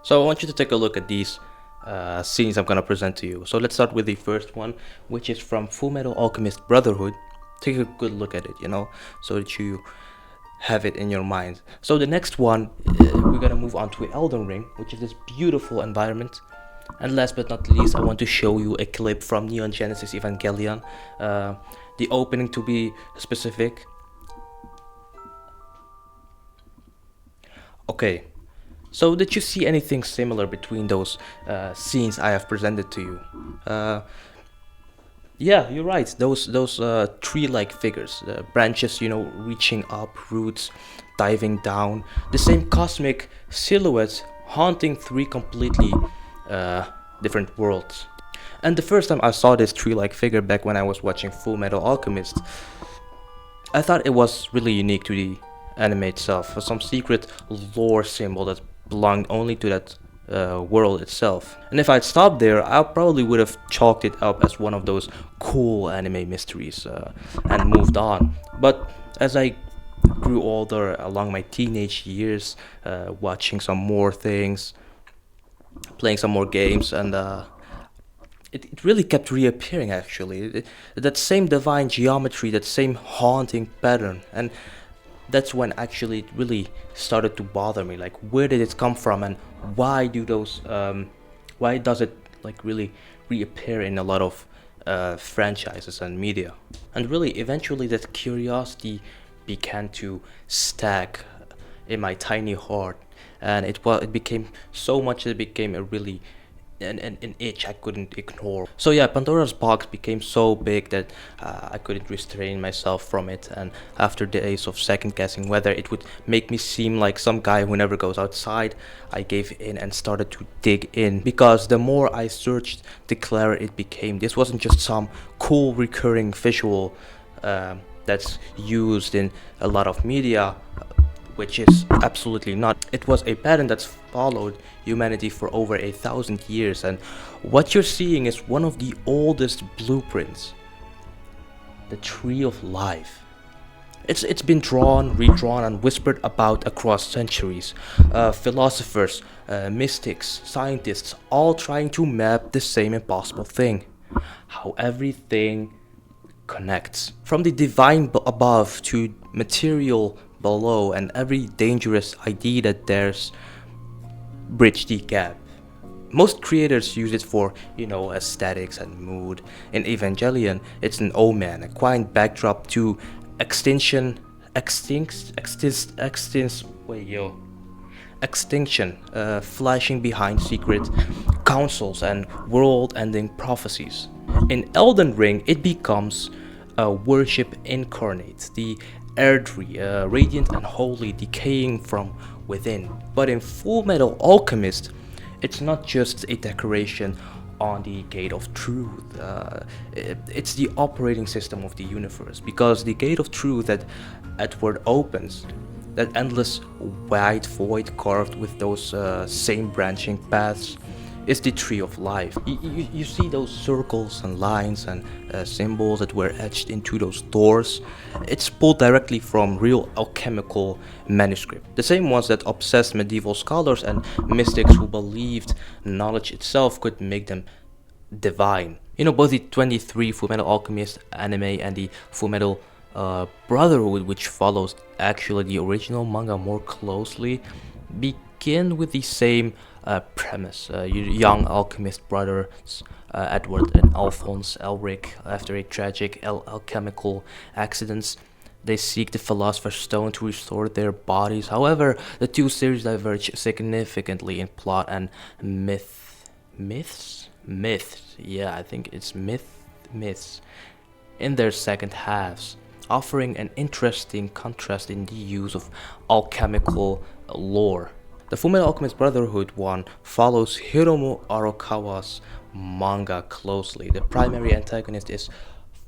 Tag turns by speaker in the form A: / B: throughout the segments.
A: So I want you to take a look at these scenes I'm gonna present to you. So let's start with the first one, which is from Fullmetal Alchemist Brotherhood. Take a good look at it, so that you have it in your mind. So the next one, we're gonna move on to Elden Ring, which is this beautiful environment. And last but not least, I want to show you a clip from Neon Genesis Evangelion, the opening to be specific. Okay, so did you see anything similar between those scenes I have presented to you? Yeah, you're right. Those tree-like figures, branches, reaching up, roots diving down, the same cosmic silhouettes haunting three completely different worlds. And the first time I saw this tree-like figure back when I was watching Fullmetal Alchemist, I thought it was really unique to the anime itself, some secret lore symbol that belonged only to that world itself. And if I'd stopped there, I probably would have chalked it up as one of those cool anime mysteries and moved on. But as I grew older along my teenage years, watching some more things, playing some more games, and it really kept reappearing actually. That same divine geometry, that same haunting pattern. And that's when actually it really started to bother me. Like, where did it come from, and why does it like really reappear in a lot of franchises and media? And really, eventually, that curiosity began to stack in my tiny heart, and it became so much that it became a really an itch I couldn't ignore. So yeah, Pandora's box became so big that I couldn't restrain myself from it, and after days of second guessing whether it would make me seem like some guy who never goes outside, I gave in and started to dig in, because the more I searched, the clearer it became. This wasn't just some cool recurring visual that's used in a lot of media, which is absolutely not. It was a pattern that's followed humanity for over 1,000 years, and what you're seeing is one of the oldest blueprints, the Tree of Life. It's been drawn, redrawn, and whispered about across centuries. Philosophers, mystics, scientists, all trying to map the same impossible thing: how everything connects, from the divine above to material below, and every dangerous idea that dares bridge the gap. Most creators use it for, aesthetics and mood. In Evangelion, it's an omen, a quiet backdrop to extinction, flashing behind secret councils and world-ending prophecies. In Elden Ring, it becomes a worship incarnate, the Erdtree, radiant and holy, decaying from within. But in Fullmetal Alchemist, it's not just a decoration on the Gate of Truth. It's the operating system of the universe, because the Gate of Truth that Edward opens, that endless wide void carved with those same branching paths, is the Tree of Life. You see those circles and lines and symbols that were etched into those doors. It's pulled directly from real alchemical manuscript, the same ones that obsessed medieval scholars and mystics who believed knowledge itself could make them divine. Both the 23 Fullmetal Alchemist anime and the Fullmetal Brotherhood, which follows actually the original manga more closely, begin with the same premise. Young alchemist brothers Edward and Alphonse Elric, after a tragic alchemical accidents, they seek the Philosopher's Stone to restore their bodies. However, the two series diverge significantly in plot and myths. Yeah, I think it's myths in their second halves, offering an interesting contrast in the use of alchemical lore. The Fullmetal Alchemist Brotherhood one follows Hiromu Arakawa's manga closely. The primary antagonist is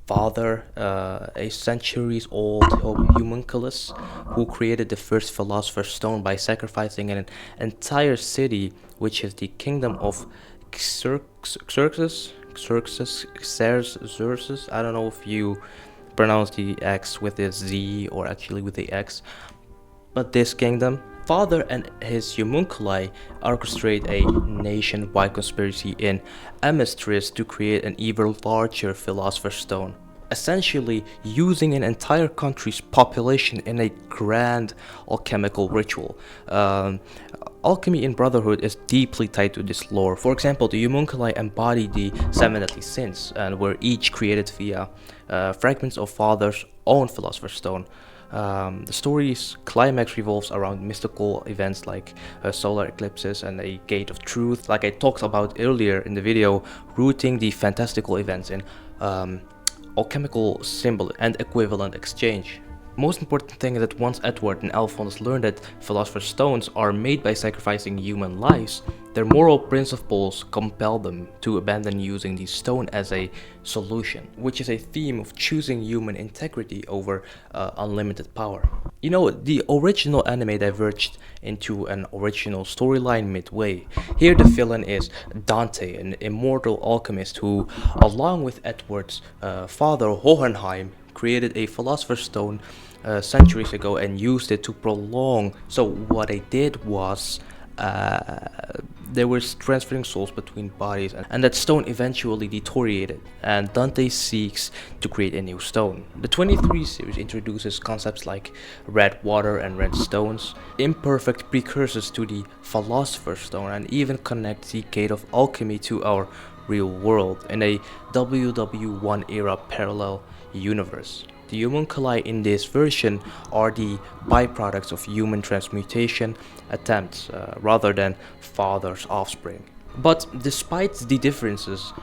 A: Father, a centuries-old homunculus who created the first Philosopher's Stone by sacrificing an entire city, which is the kingdom of Xerxes. I don't know if you pronounce the X with a Z or actually with the X, but this kingdom Father and his homunculi orchestrate a nationwide conspiracy in Amestris to create an even larger Philosopher's Stone, essentially using an entire country's population in a grand alchemical ritual. Alchemy in Brotherhood is deeply tied to this lore. For example, the homunculi embody the seven deadly sins, and were each created via fragments of Father's own Philosopher's Stone. The story's climax revolves around mystical events like solar eclipses and a gate of truth, like I talked about earlier in the video, rooting the fantastical events in alchemical symbol and equivalent exchange. Most important thing is that once Edward and Alphonse learn that Philosopher's Stones are made by sacrificing human lives, their moral principles compel them to abandon using the stone as a solution, which is a theme of choosing human integrity over unlimited power. You know, the original anime diverged into an original storyline midway. Here the villain is Dante, an immortal alchemist who, along with Edward's father Hohenheim, created a Philosopher's Stone centuries ago and used it to prolong. So what they did was they were transferring souls between bodies, and that stone eventually deteriorated, and Dante seeks to create a new stone. The 23 series introduces concepts like red water and red stones, imperfect precursors to the Philosopher's Stone, and even connects the Gate of Alchemy to our real world in a WW1 era parallel universe. The homunculi in this version are the byproducts of human transmutation attempts rather than Father's offspring. But despite the differences,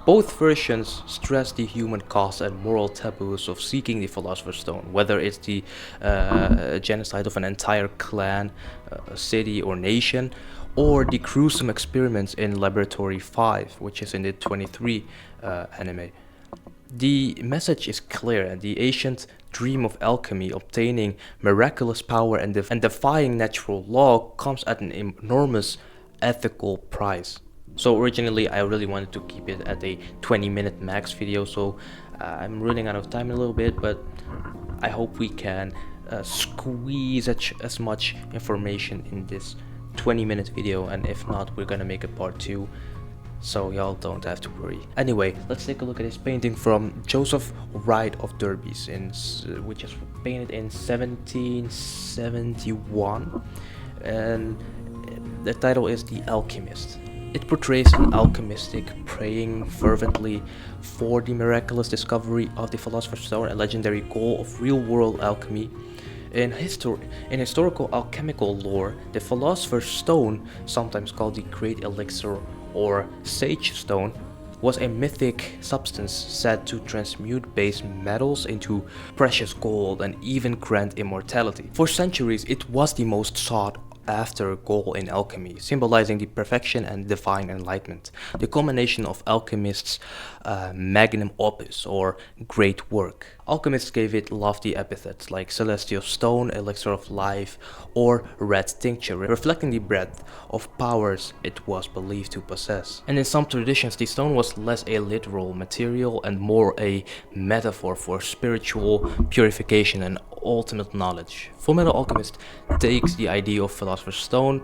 A: both versions stress the human cost and moral taboos of seeking the Philosopher's Stone, whether it's the genocide of an entire clan, city, or nation, or the gruesome experiments in Laboratory 5, which is in the 23 anime. The message is clear, and the ancient dream of alchemy, obtaining miraculous power and defying natural law, comes at an enormous ethical price. So originally I really wanted to keep it at a 20-minute max video, so I'm running out of time a little bit, but I hope we can squeeze as much information in this 20-minute video, and if not, we're gonna make a part 2. So y'all don't have to worry. Anyway, let's take a look at this painting from Joseph Wright of Derby's, which is painted in 1771, and the title is The Alchemist. It portrays an alchemistic praying fervently for the miraculous discovery of the Philosopher's Stone, a legendary goal of real-world alchemy. In historical alchemical lore, the Philosopher's Stone, sometimes called the Great Elixir or Sage Stone, was a mythic substance said to transmute base metals into precious gold and even grant immortality. For centuries, it was the most sought after goal in alchemy, symbolizing the perfection and divine enlightenment, the culmination of alchemists' magnum opus or great work. Alchemists gave it lofty epithets like celestial stone, elixir of life, or red tincture, reflecting the breadth of powers it was believed to possess. And in some traditions, the stone was less a literal material and more a metaphor for spiritual purification and ultimate knowledge. Fullmetal Alchemist takes the idea of Philosopher's Stone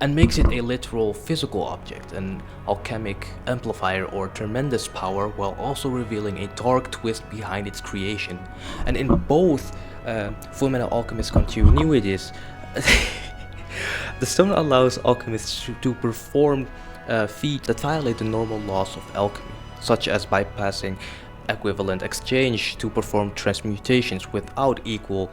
A: and makes it a literal physical object, an alchemic amplifier or tremendous power, while also revealing a dark twist behind its creation. And in both Fullmetal Alchemist continuities, the stone allows alchemists to perform feats that violate the normal laws of alchemy, such as bypassing equivalent exchange to perform transmutations without equal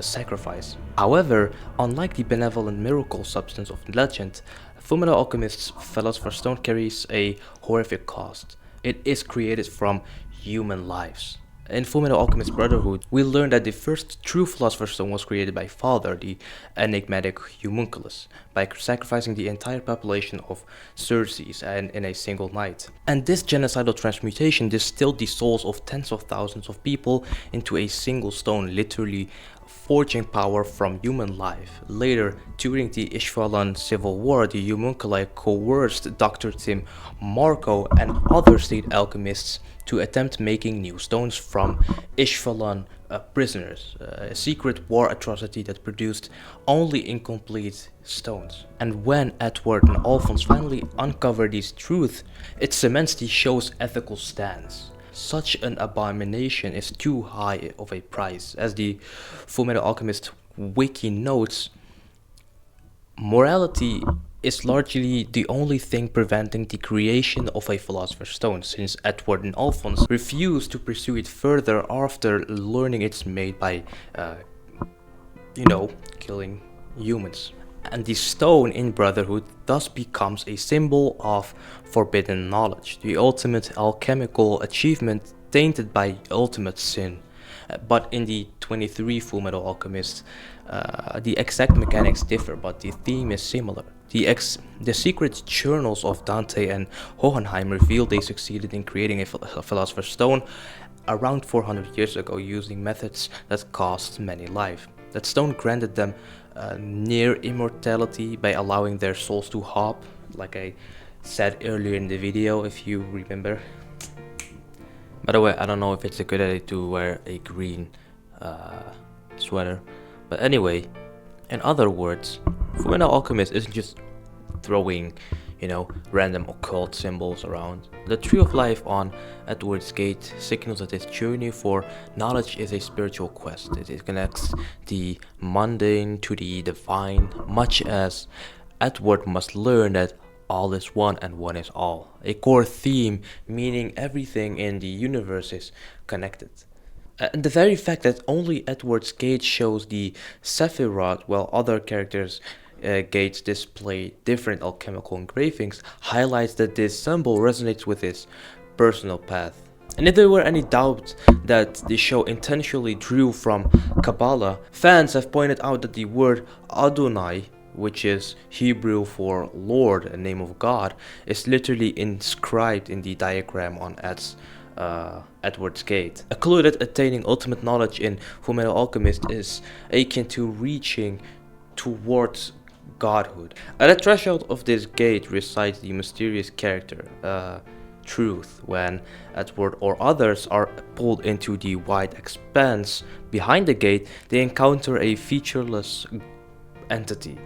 A: sacrifice. However, unlike the benevolent miracle substance of legend, Fullmetal Alchemist's Philosopher's Stone carries a horrific cost. It is created from human lives. In Fullmetal Alchemist Brotherhood, we learn that the first true Philosopher's Stone was created by Father, the enigmatic homunculus, by sacrificing the entire population of Xerxes and in a single night. And this genocidal transmutation distilled the souls of tens of thousands of people into a single stone, literally forging power from human life. Later, during the Ishvalan Civil War, the homunculi coerced Dr. Tim Marco and other state alchemists to attempt making new stones from Ishvalan prisoners, a secret war atrocity that produced only incomplete stones. And when Edward and Alphonse finally uncover these truths, it cements the show's ethical stance. Such an abomination is too high of a price. As the Fullmetal Alchemist wiki notes, morality is largely the only thing preventing the creation of a Philosopher's Stone, since Edward and Alphonse refuse to pursue it further after learning it's made by, killing humans. And the stone in Brotherhood thus becomes a symbol of forbidden knowledge, the ultimate alchemical achievement tainted by ultimate sin. But in the 23 Fullmetal Alchemist, the exact mechanics differ, but the theme is similar. The secret journals of Dante and Hohenheim reveal they succeeded in creating a Philosopher's Stone around 400 years ago using methods that cost many lives. That stone granted them near immortality by allowing their souls to hop, like I said earlier in the video, if you remember. By the way, I don't know if it's a good idea to wear a green sweater, but anyway, in other words, Fullmetal Alchemist isn't just throwing, random occult symbols around. The Tree of Life on Edward's Gate signals that his journey for knowledge is a spiritual quest. It connects the mundane to the divine, much as Edward must learn that all is one and one is all. A core theme meaning everything in the universe is connected. And the very fact that only Edward's Gate shows the Sephiroth while other characters' gates display different alchemical engravings highlights that this symbol resonates with his personal path. And if there were any doubt that the show intentionally drew from Kabbalah, fans have pointed out that the word Adonai, which is Hebrew for Lord, a name of God, is literally inscribed in the diagram on Edward's Gate. A clue that attaining ultimate knowledge in Fullmetal Alchemist is akin to reaching towards godhood. At the threshold of this gate resides the mysterious character, Truth. When Edward or others are pulled into the wide expanse behind the gate, they encounter a featureless entity,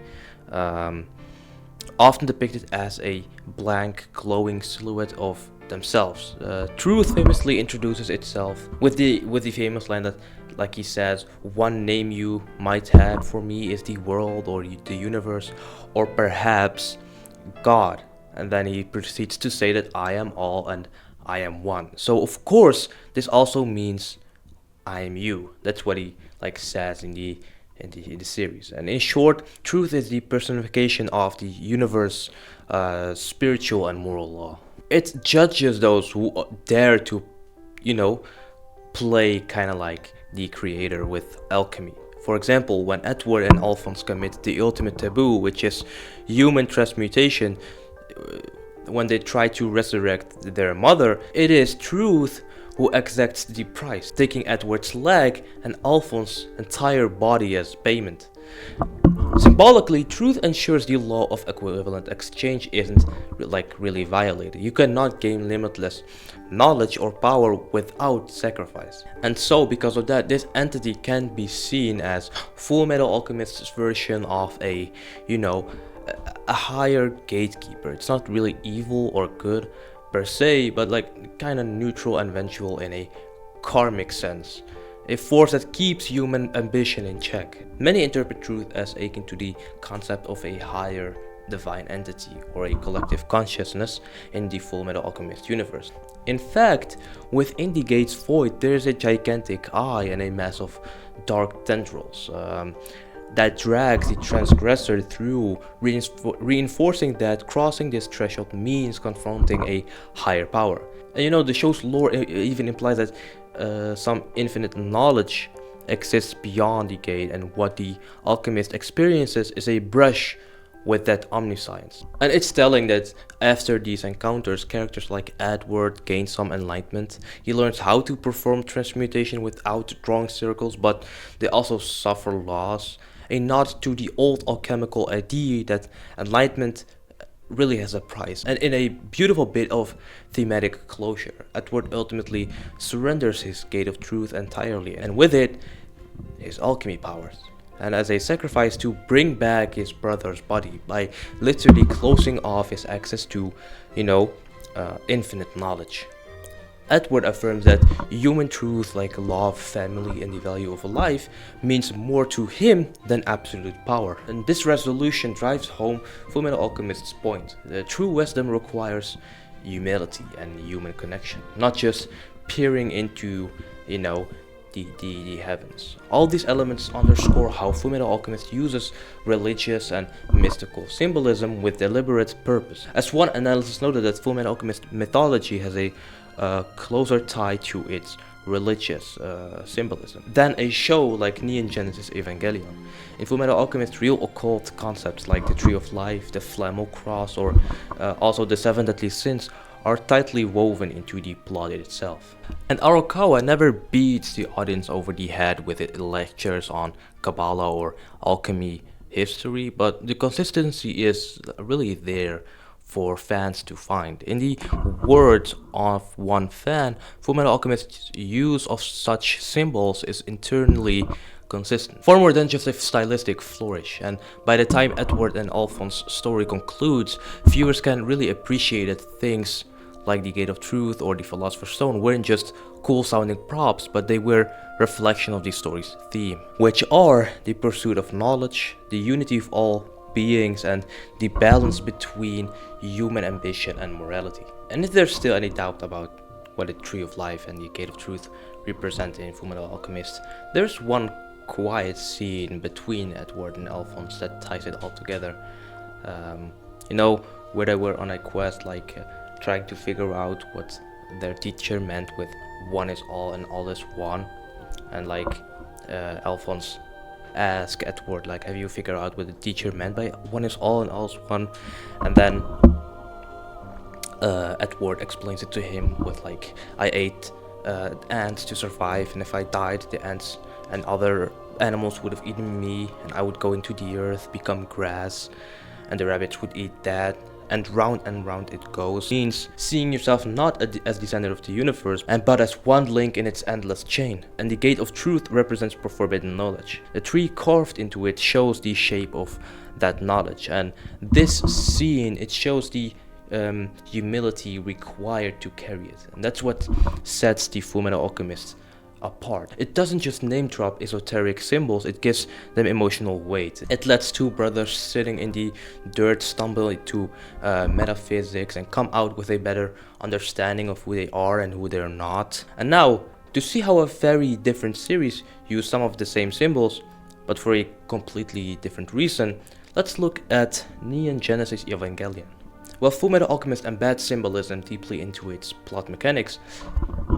A: often depicted as a blank, glowing silhouette of themselves. Truth famously introduces itself with the famous line that, like he says, one name you might have for me is the world or the universe, or perhaps God. And then he proceeds to say that I am all and I am one. So of course this also means I am you. That's what he says in the series. And in short, Truth is the personification of the universe, spiritual and moral law. It judges those who dare to, play kind of like the creator with alchemy. For example, when Edward and Alphonse commit the ultimate taboo, which is human transmutation, when they try to resurrect their mother, it is Truth who exacts the price, taking Edward's leg and Alphonse's entire body as payment. Symbolically, Truth ensures the law of equivalent exchange isn't really violated. You cannot gain limitless knowledge or power without sacrifice. And so, because of that, this entity can be seen as Fullmetal Alchemist's version of a higher gatekeeper. It's not really evil or good per se, but kind of neutral and vengeful in a karmic sense. A force that keeps human ambition in check. Many interpret Truth as akin to the concept of a higher divine entity or a collective consciousness in the Fullmetal Alchemist universe. In fact, within the gate's void, there is a gigantic eye and a mass of dark tendrils that drags the transgressor through, reinforcing that crossing this threshold means confronting a higher power. And the show's lore even implies that some infinite knowledge exists beyond the gate, and what the alchemist experiences is a brush with that omniscience. And it's telling that after these encounters, characters like Edward gain some enlightenment. He learns how to perform transmutation without drawing circles, but they also suffer loss. A nod to the old alchemical idea that enlightenment really has a price. And in a beautiful bit of thematic closure, Edward ultimately surrenders his gate of truth entirely, and with it, his alchemy powers. And as a sacrifice to bring back his brother's body by literally closing off his access to, infinite knowledge. Edward affirms that human truth like love, family, and the value of a life means more to him than absolute power. And this resolution drives home Fullmetal Alchemist's point. The true wisdom requires humility and human connection, not just peering into, the heavens. All these elements underscore how Fullmetal Alchemist uses religious and mystical symbolism with deliberate purpose. As one analysis noted, that Fullmetal Alchemist mythology has a closer tie to its religious symbolism than a show like Neon Genesis Evangelion. In Fullmetal Alchemist, real occult concepts like the Tree of Life, the Flamel Cross, or also the Seven Deadly Sins are tightly woven into the plot itself. And Arakawa never beats the audience over the head with its lectures on Kabbalah or alchemy history, but the consistency is really there for fans to find. In the words of one fan, Fullmetal Alchemist's use of such symbols is internally consistent, far more than just a stylistic flourish. And by the time Edward and Alphonse's story concludes, viewers can really appreciate that things like the Gate of Truth or the Philosopher's Stone weren't just cool sounding props, but they were reflection of the story's theme, which are the pursuit of knowledge, the unity of all beings, and the balance between human ambition and morality. And if there's still any doubt about what the Tree of Life and the Gate of Truth represent in Fullmetal Alchemist, there's one quiet scene between Edward and Alphonse that ties it all together. Where they were on a quest, trying to figure out what their teacher meant with one is all and all is one, and Alphonse ask Edward, have you figured out what the teacher meant by one is all and all is one? And then Edward explains it to him with I ate ants to survive, and if I died, the ants and other animals would have eaten me, and I would go into the earth, become grass, and the rabbits would eat that. And round it goes, means seeing yourself not as the center of the universe, but as one link in its endless chain. And the Gate of Truth represents forbidden knowledge. The tree carved into it shows the shape of that knowledge, and this scene, it shows the humility required to carry it. And that's what sets the Fullmetal Alchemist apart. It doesn't just name drop esoteric symbols, it gives them emotional weight. It lets two brothers sitting in the dirt stumble into metaphysics and come out with a better understanding of who they are and who they're not. And now, to see how a very different series use some of the same symbols, but for a completely different reason, let's look at Neon Genesis Evangelion. While Fullmetal Alchemist embeds symbolism deeply into its plot mechanics,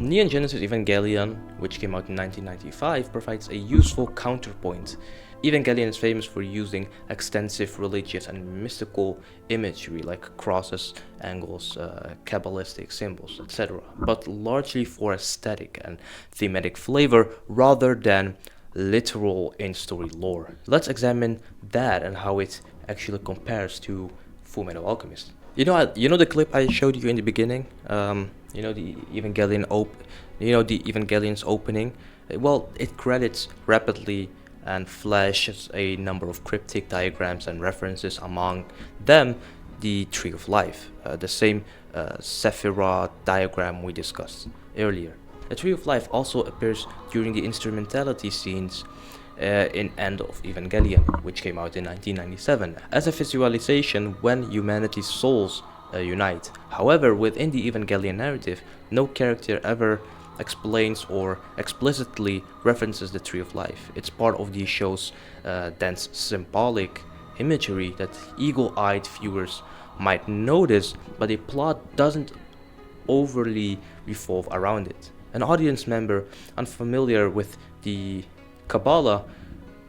A: Neon Genesis Evangelion, which came out in 1995, provides a useful counterpoint. Evangelion is famous for using extensive religious and mystical imagery like crosses, angles, Kabbalistic symbols, etc., but largely for aesthetic and thematic flavor rather than literal in-story lore. Let's examine that and how it actually compares to Fullmetal Alchemist. You know the clip I showed you in the beginning? The Evangelion's opening? Well, it credits rapidly and flashes a number of cryptic diagrams and references, among them the Tree of Life, the same Sephirah diagram we discussed earlier. The Tree of Life also appears during the instrumentality scenes in End of Evangelion, which came out in 1997, as a visualization when humanity's souls unite. However, within the Evangelion narrative, no character ever explains or explicitly references the Tree of Life. It's part of the show's dense symbolic imagery that eagle-eyed viewers might notice, but the plot doesn't overly revolve around it. An audience member unfamiliar with the Kabbalah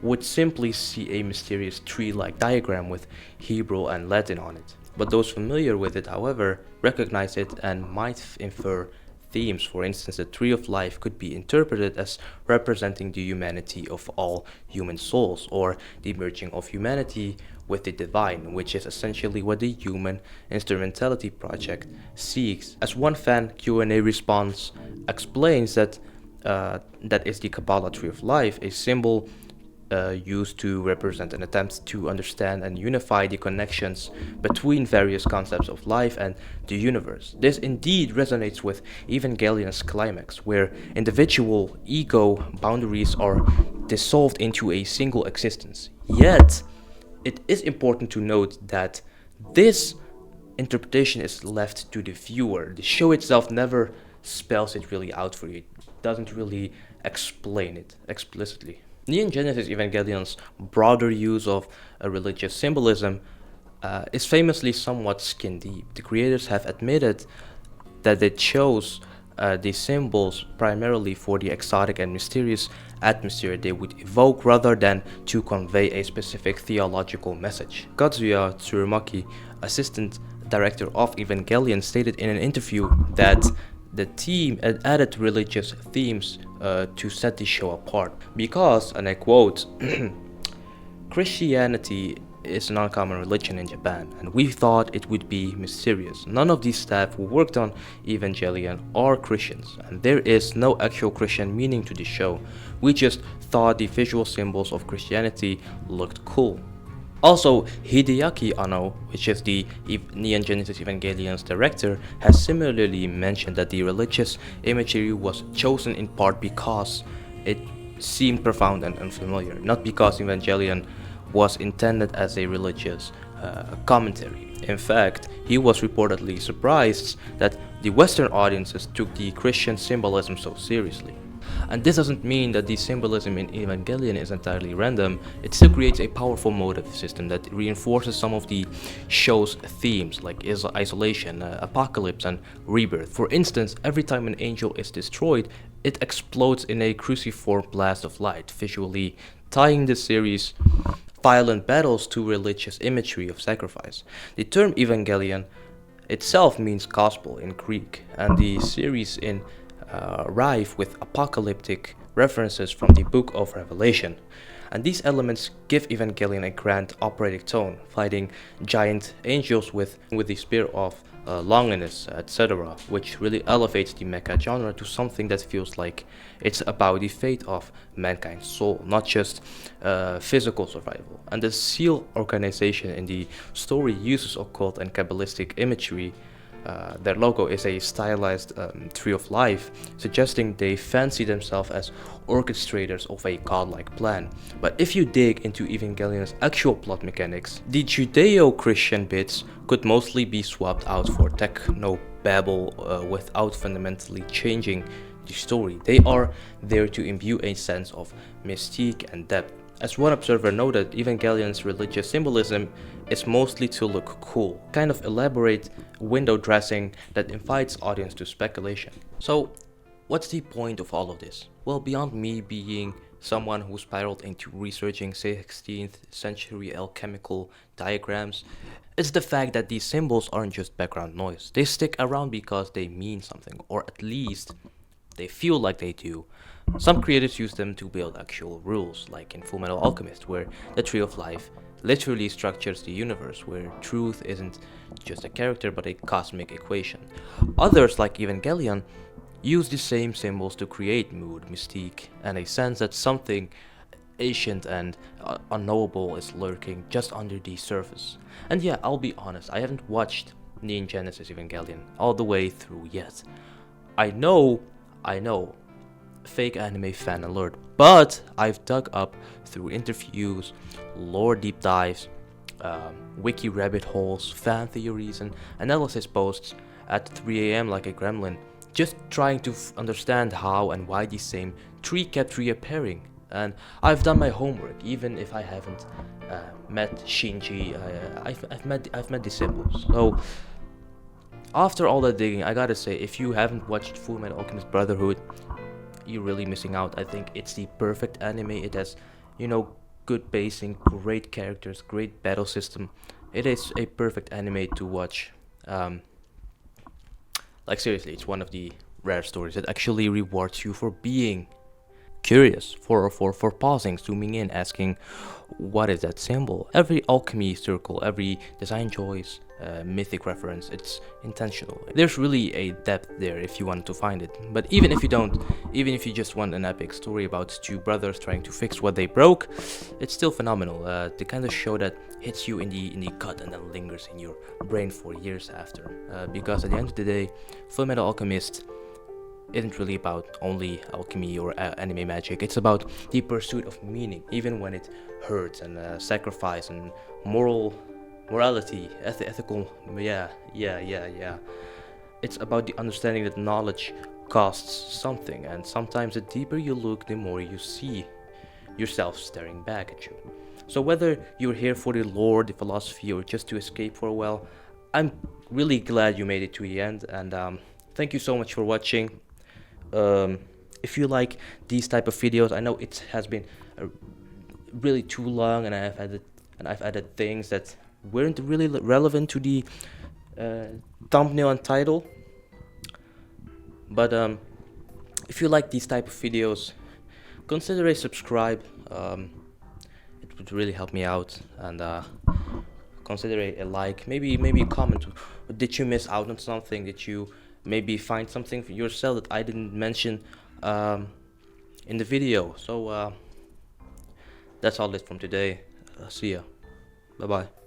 A: would simply see a mysterious tree-like diagram with Hebrew and Latin on it. But those familiar with it, however, recognize it and might infer themes. For instance, the Tree of Life could be interpreted as representing the humanity of all human souls, or the merging of humanity with the divine, which is essentially what the Human Instrumentality Project seeks. As one fan Q&A response explains, that is the Kabbalah tree of life, a symbol used to represent an attempt to understand and unify the connections between various concepts of life and the universe. This indeed resonates with Evangelion's climax, where individual ego boundaries are dissolved into a single existence. Yet, it is important to note that this interpretation is left to the viewer. The show itself never spells it really out for you. It doesn't really explain it explicitly. Neon Genesis Evangelion's broader use of a religious symbolism is famously somewhat skin deep. The creators have admitted that they chose these symbols primarily for the exotic and mysterious atmosphere they would evoke rather than to convey a specific theological message. Kazuya Tsurumaki, assistant director of Evangelion, stated in an interview that the team had added religious themes to set the show apart because, and I quote, Christianity is an uncommon religion in Japan, and we thought it would be mysterious. None of the staff who worked on Evangelion are Christians, and there is no actual Christian meaning to the show. We just thought the visual symbols of Christianity looked cool. Also, Hideaki Anno, which is the Neon Genesis Evangelion's director, has similarly mentioned that the religious imagery was chosen in part because it seemed profound and unfamiliar, not because Evangelion was intended as a religious commentary. In fact, he was reportedly surprised that the Western audiences took the Christian symbolism so seriously. And this doesn't mean that the symbolism in Evangelion is entirely random. It still creates a powerful motive system that reinforces some of the show's themes like isolation, apocalypse, and rebirth. For instance, every time an angel is destroyed, it explodes in a cruciform blast of light, visually tying the series' violent battles to religious imagery of sacrifice. The term Evangelion itself means gospel in Greek, and the series in rife with apocalyptic references from the Book of Revelation. And these elements give Evangelion a grand operatic tone, fighting giant angels with the spear of Longinus, etc., which really elevates the mecha genre to something that feels like it's about the fate of mankind's soul, not just physical survival. And the SEAL organization in the story uses occult and Kabbalistic imagery. Their logo is a stylized tree of life, suggesting they fancy themselves as orchestrators of a godlike plan. But if you dig into Evangelion's actual plot mechanics, the Judeo-Christian bits could mostly be swapped out for techno-babble without fundamentally changing the story. They are there to imbue a sense of mystique and depth. As one observer noted, Evangelion's religious symbolism is mostly to look cool, kind of elaborate window dressing that invites audience to speculation. So, what's the point of all of this? Well, beyond me being someone who spiraled into researching 16th century alchemical diagrams, it's the fact that these symbols aren't just background noise. They stick around because they mean something, or at least they feel like they do. Some creators use them to build actual rules, like in Fullmetal Alchemist, where the Tree of Life literally structures the universe, where truth isn't just a character but a cosmic equation. Others, like Evangelion, use the same symbols to create mood, mystique, and a sense that something ancient and unknowable is lurking just under the surface. And yeah, I'll be honest, I haven't watched Neon Genesis Evangelion all the way through yet. I know, fake anime fan alert, but I've dug up through interviews, lore deep dives, wiki rabbit holes, fan theories, and analysis posts at 3 a.m. like a gremlin, just trying to understand how and why the same tree kept reappearing. And I've done my homework, even if I haven't met Shinji. I've met the symbols. So after all that digging, I gotta say, if you haven't watched Fullmetal Alchemist Brotherhood, you're really missing out. I think it's the perfect anime. It has, good pacing, great characters, great battle system. It is a perfect anime to watch. Seriously, it's one of the rare stories that actually rewards you for being curious, for pausing, zooming in, asking, what is that symbol? Every alchemy circle, every design choice, mythic reference, it's intentional. There's really a depth there if you want to find it. But even if you don't, even if you just want an epic story about two brothers trying to fix what they broke, it's still phenomenal. The kind of show that hits you in the gut and then lingers in your brain for years after. Because at the end of the day, Fullmetal Alchemist isn't really about only alchemy or anime magic. It's about the pursuit of meaning, even when it hurts, and sacrifice and morality, ethical. Yeah. It's about the understanding that knowledge costs something, and sometimes the deeper you look, the more you see yourself staring back at you. So whether you're here for the lore, the philosophy, or just to escape for a while, I'm really glad you made it to the end, and thank you so much for watching. If you like these type of videos, I know it has been really too long, and I've added things that weren't really relevant to the thumbnail and title. But if you like these type of videos, consider a subscribe. It would really help me out, and consider a like, maybe a comment. Did you miss out on something? Did you maybe find something for yourself that I didn't mention in the video? So that's all it from today. See ya. Bye bye.